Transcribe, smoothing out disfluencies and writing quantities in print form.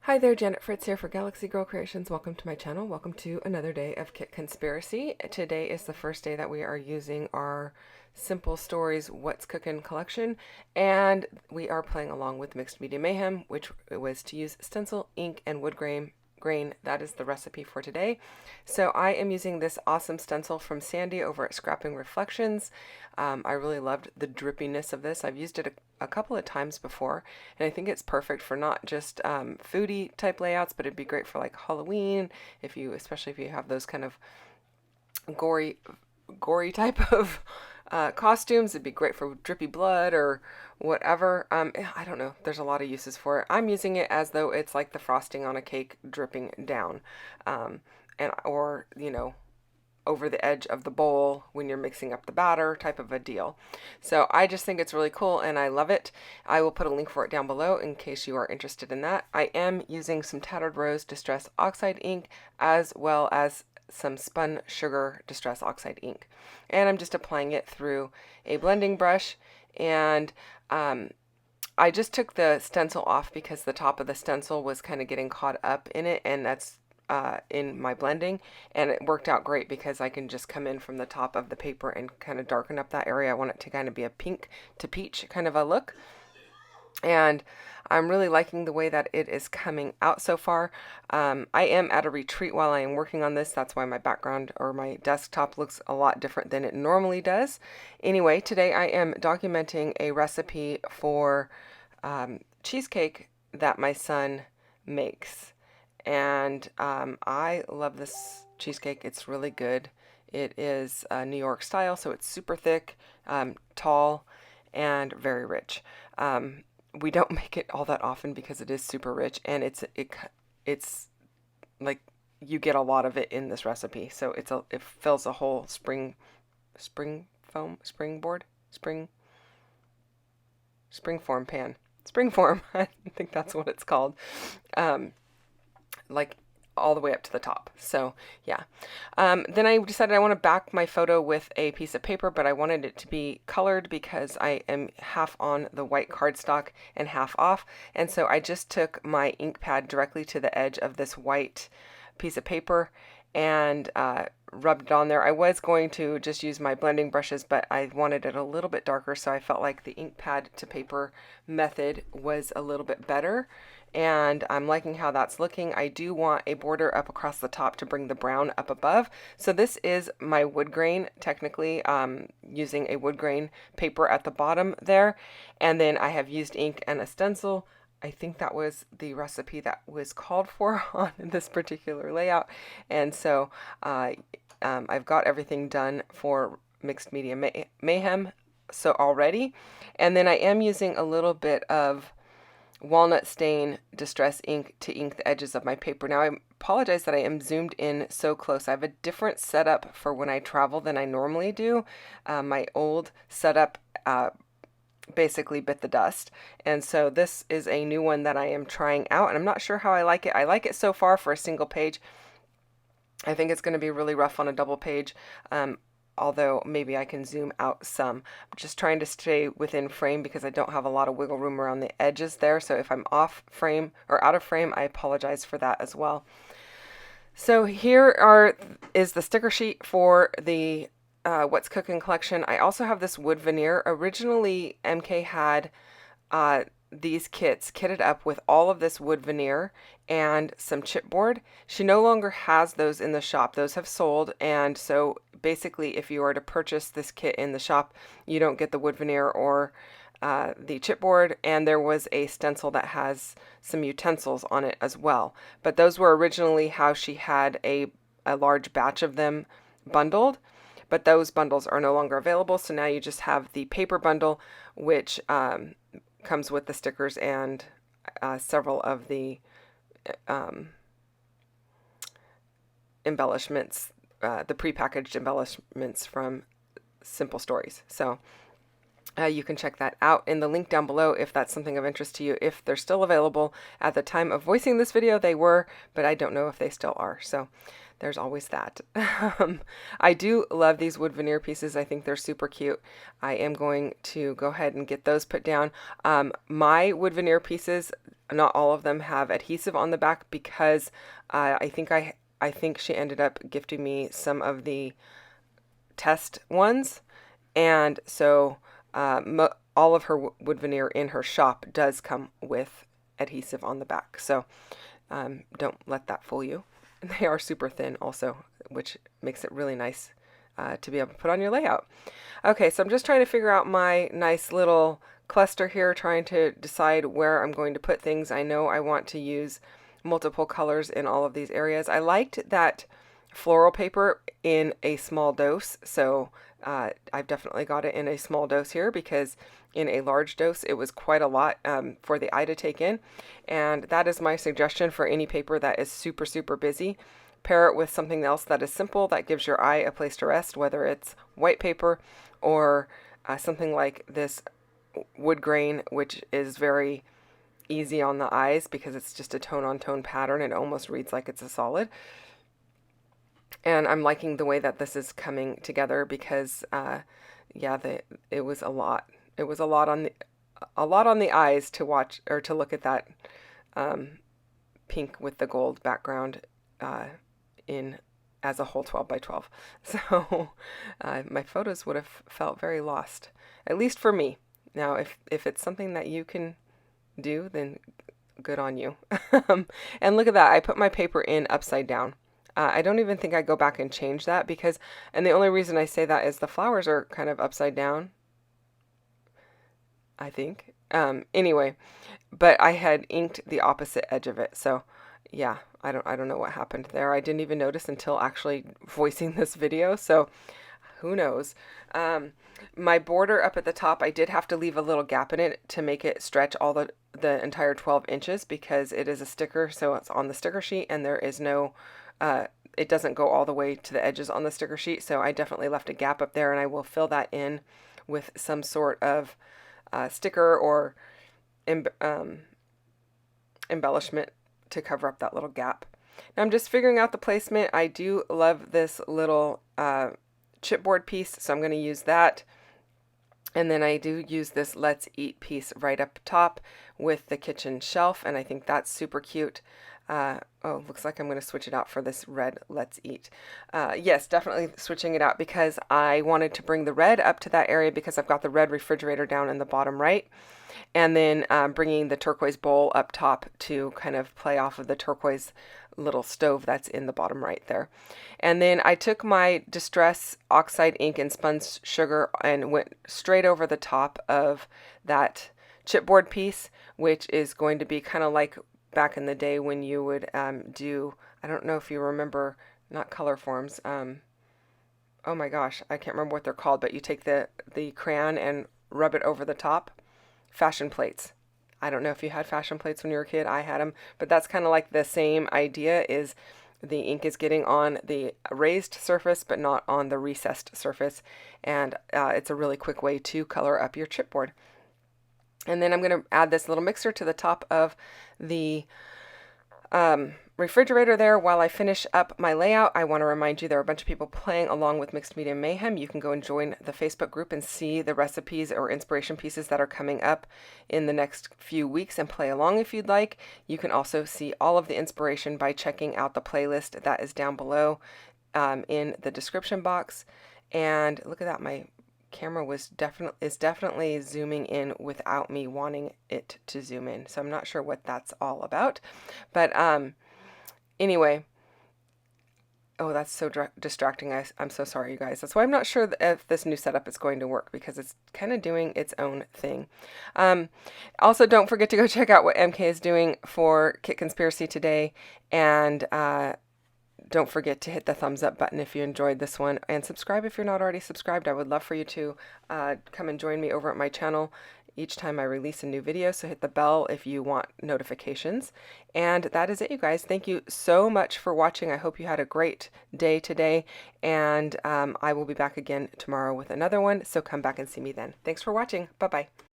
Hi there, Janet Fritz here for Galaxy Girl Creations. Welcome to my channel. Welcome to another day of Kit Conspiracy. Today is the first day that we are using our Simple Stories What's Cookin' collection, and we are playing along with Mixed Media Mayhem, which was to use stencil, ink, and wood grain. That is the recipe for today. So I am using this awesome stencil from Sandy over at Scrapbook Reflections. I really loved the drippiness of this. I've used it a couple of times before, and I think it's perfect for not just foodie type layouts, but it'd be great for like Halloween, especially if you have those kind of gory type of costumes. It'd be great for drippy blood or whatever. I don't know. There's a lot of uses for it. I'm using it as though it's like the frosting on a cake dripping down, or over the edge of the bowl when you're mixing up the batter type of a deal. So I just think it's really cool and I love it. I will put a link for it down below in case you are interested in that. I am using some Tattered Rose Distress Oxide ink as well as some Spun Sugar Distress Oxide ink. And I'm just applying it through a blending brush, and I just took the stencil off because the top of the stencil was kind of getting caught up in it, and that's in my blending, and it worked out great because I can just come in from the top of the paper and kind of darken up that area. I want it to kind of be a pink to peach kind of a look, and I'm really liking the way that it is coming out so far. I am at a retreat while I am working on this. That's why my background or my desktop looks a lot different than it normally does. Anyway, today I am documenting a recipe for cheesecake that my son makes. And I love this cheesecake. It's really good. It is New York style, so it's super thick, tall, and very rich. We don't make it all that often because it is super rich, and it's like you get a lot of it in this recipe. So it fills a whole springboard, springform pan. Springform, I think that's what it's called. Like all the way up to the top. So yeah. Then I decided I want to back my photo with a piece of paper, but I wanted it to be colored because I am half on the white cardstock and half off. And so I just took my ink pad directly to the edge of this white piece of paper and rubbed it on there. I was going to just use my blending brushes, but I wanted it a little bit darker, so I felt like the ink pad to paper method was a little bit better. And I'm liking how that's looking. I do want a border up across the top to bring the brown up above. So this is my wood grain, technically, using a wood grain paper at the bottom there. And then I have used ink and a stencil. I think that was the recipe that was called for on this particular layout. And so I've got everything done for Mixed Media Mayhem so already. And then I am using a little bit of walnut stain distress ink to ink the edges of my paper. Now I apologize that I am zoomed in so close. I have a different setup for when I travel than I normally do. My old setup basically bit the dust, and so this is a new one that I am trying out, and I'm not sure how I like it. I like it so far for a single page. I think it's going to be really rough on a double page. Although maybe I can zoom out some. I'm just trying to stay within frame because I don't have a lot of wiggle room around the edges there. So if I'm off frame or out of frame, I apologize for that as well. So here is the sticker sheet for the What's Cooking collection. I also have this wood veneer. Originally, MK had these kits kitted up with all of this wood veneer and some chipboard. She no longer has those in the shop. Those have sold, and so basically if you are to purchase this kit in the shop, you don't get the wood veneer or the chipboard, and there was a stencil that has some utensils on it as well. But those were originally how she had a large batch of them bundled, but those bundles are no longer available, so now you just have the paper bundle, which comes with the stickers and several of the embellishments, the prepackaged embellishments from Simple Stories. So you can check that out in the link down below if that's something of interest to you. If they're still available at the time of voicing this video, they were, but I don't know if they still are. So there's always that. I do love these wood veneer pieces. I think they're super cute. I am going to go ahead and get those put down. My wood veneer pieces, not all of them have adhesive on the back because I think she ended up gifting me some of the test ones, and so all of her wood veneer in her shop does come with adhesive on the back. So don't let that fool you. They are super thin also, which makes it really nice to be able to put on your layout. Okay, so I'm just trying to figure out my nice little cluster here, trying to decide where I'm going to put things. I know I want to use multiple colors in all of these areas. I liked that floral paper in a small dose, so I've definitely got it in a small dose here, because in a large dose it was quite a lot for the eye to take in, and that is my suggestion for any paper that is super, super busy. Pair it with something else that is simple, that gives your eye a place to rest, whether it's white paper or something like this wood grain, which is very easy on the eyes because it's just a tone-on-tone pattern. It almost reads like it's a solid. And I'm liking the way that this is coming together because, yeah, it was a lot. It was a lot on the eyes to watch, or to look at that pink with the gold background in as a whole 12 by 12. So my photos would have felt very lost, at least for me. Now, if it's something that you can do, then good on you. And look at that, I put my paper in upside down. I don't even think I go back and change that because, and the only reason I say that is the flowers are kind of upside down, I think. Anyway, but I had inked the opposite edge of it, so yeah, I don't know what happened there. I didn't even notice until actually voicing this video, so who knows. My border up at the top, I did have to leave a little gap in it to make it stretch all the entire 12 inches because it is a sticker, so it's on the sticker sheet, and there is no it doesn't go all the way to the edges on the sticker sheet, so I definitely left a gap up there, and I will fill that in with some sort of sticker or embellishment to cover up that little gap. Now I'm just figuring out the placement. I do love this little chipboard piece, so I'm going to use that. And then I do use this Let's Eat piece right up top with the kitchen shelf, and I think that's super cute. Oh, looks like I'm going to switch it out for this red Let's Eat. Yes, definitely switching it out because I wanted to bring the red up to that area because I've got the red refrigerator down in the bottom right. And then bringing the turquoise bowl up top to kind of play off of the turquoise little stove that's in the bottom right there. And then I took my Distress Oxide ink and spun sugar and went straight over the top of that chipboard piece, which is going to be kind of like back in the day when you would do, I don't know if you remember, not color forms, oh my gosh, I can't remember what they're called, but you take the crayon and rub it over the top. Fashion plates. I don't know if you had fashion plates when you were a kid. I had them, but that's kind of like the same idea, is the ink is getting on the raised surface but not on the recessed surface, and it's a really quick way to color up your chipboard. And then I'm going to add this little mixer to the top of the refrigerator there. While I finish up my layout, I want to remind you there are a bunch of people playing along with Mixed Media Mayhem. You can go and join the Facebook group and see the recipes or inspiration pieces that are coming up in the next few weeks and play along if you'd like. You can also see all of the inspiration by checking out the playlist that is down below in the description box. And look at that, my camera is definitely zooming in without me wanting it to zoom in, so I'm not sure what that's all about, but anyway, oh, that's so distracting. I'm so sorry, you guys. That's why I'm not sure if this new setup is going to work, because it's kind of doing its own thing. Also, don't forget to go check out what MK is doing for Kit Conspiracy today, and don't forget to hit the thumbs up button if you enjoyed this one, and subscribe if you're not already subscribed. I would love for you to come and join me over at my channel each time I release a new video, so hit the bell if you want notifications. And that is it, you guys. Thank you so much for watching. I hope you had a great day today, and I will be back again tomorrow with another one, so come back and see me then. Thanks for watching. Bye-bye.